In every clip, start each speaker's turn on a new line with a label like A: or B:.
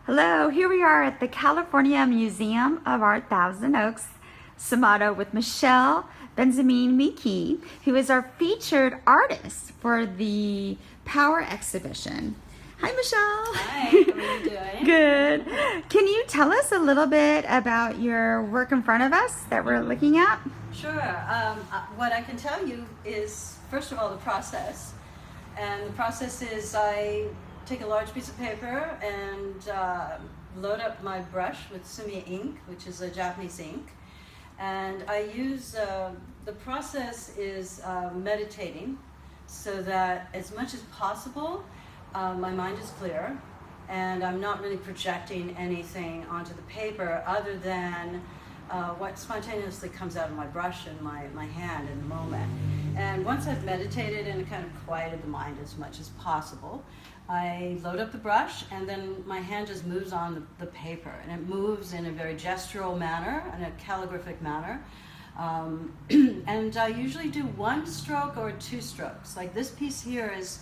A: Hello, here we are at the California Museum of Art Thousand Oaks, Samato, with Michele Benzamin-Miki, who is our featured artist for the Power exhibition. Hi, Michele.
B: Hi, how are you doing?
A: Good. Can you tell us a little bit about your work in front of us that we're looking at?
B: Sure. What I can tell you is, first of all, the process. And the process is I take a large piece of paper and load up my brush with sumi ink, which is a Japanese ink. And I use, the process is meditating, so that as much as possible, my mind is clear and I'm not really projecting anything onto the paper other than what spontaneously comes out of my brush and my hand in the moment. And once I've meditated and kind of quieted the mind as much as possible, I load up the brush and then my hand just moves on the paper, and it moves in a very gestural manner, in a calligraphic manner. And I usually do one stroke or two strokes. Like this piece here is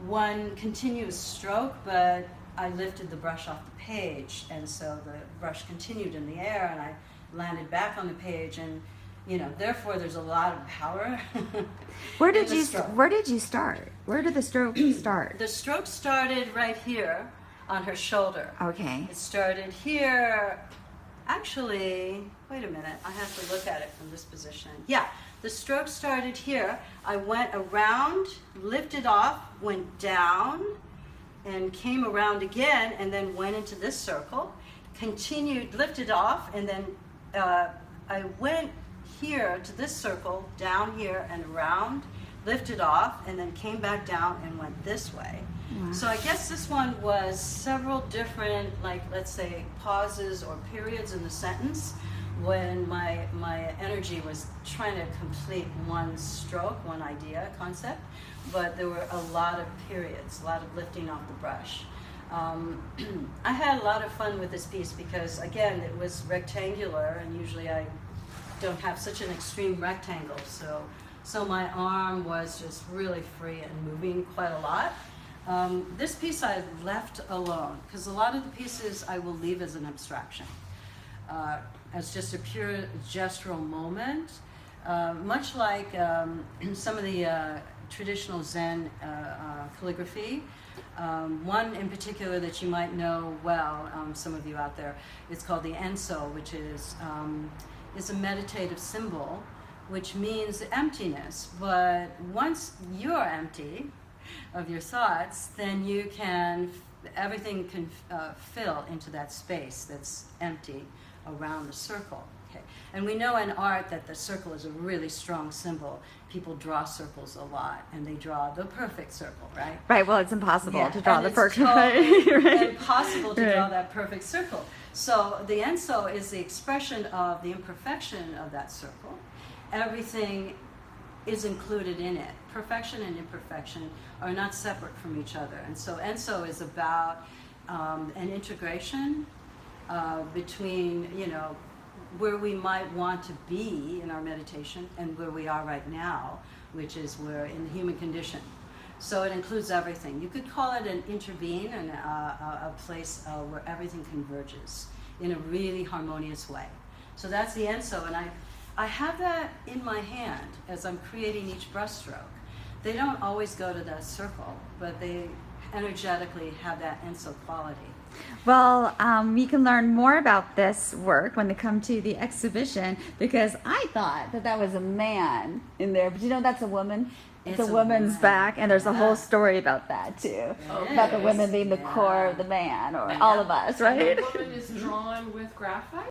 B: one continuous stroke, but I lifted the brush off the page, and so the brush continued in the air and I landed back on the page, and therefore there's a lot of power.
A: Where did you start? Where did the stroke start?
B: The stroke started right here on her shoulder.
A: Okay.
B: It started here. Actually, wait a minute, I have to look at it from this position. Yeah, the stroke started here. I went around, lifted off, went down, and came around again, and then went into this circle, continued, lifted off, and then I went here to this circle, down here and around, lifted off, and then came back down and went this way.
A: Wow.
B: So I guess this one was several different, like, let's say, pauses or periods in the sentence when my energy was trying to complete one stroke, one idea, concept, but there were a lot of periods, a lot of lifting off the brush. I had a lot of fun with this piece because, again, it was rectangular, and usually I don't have such an extreme rectangle, so my arm was just really free and moving quite a lot. This piece I left alone because a lot of the pieces I will leave as an abstraction, as just a pure gestural moment, much like some of the traditional Zen calligraphy. One in particular that you might know well, some of you out there, it's called the enso, which is a meditative symbol, which means emptiness. But once you're empty of your thoughts, then everything can fill into that space that's empty around the circle. Okay. And we know in art that the circle is a really strong symbol. People draw circles a lot, and they draw the perfect circle, right?
A: Right, well, it's impossible to draw the perfect
B: circle.
A: right?
B: Impossible to draw that perfect circle. So the enso is the expression of the imperfection of that circle. Everything is included in it. Perfection and imperfection are not separate from each other. And so enso is about an integration between, where we might want to be in our meditation and where we are right now, which is we're in the human condition. So it includes everything. You could call it an intervene and a place where everything converges in a really harmonious way. So that's the enso, and I have that in my hand as I'm creating each brushstroke. They don't always go to that circle, but they energetically have that enso quality.
A: Well, we can learn more about this work when they come to the exhibition, because I thought that was a man in there, but that's a woman. It's a woman's back, and there's a whole story about that too, about the women being the core of the man, or all of us, right?
C: And the woman is drawn with graphite?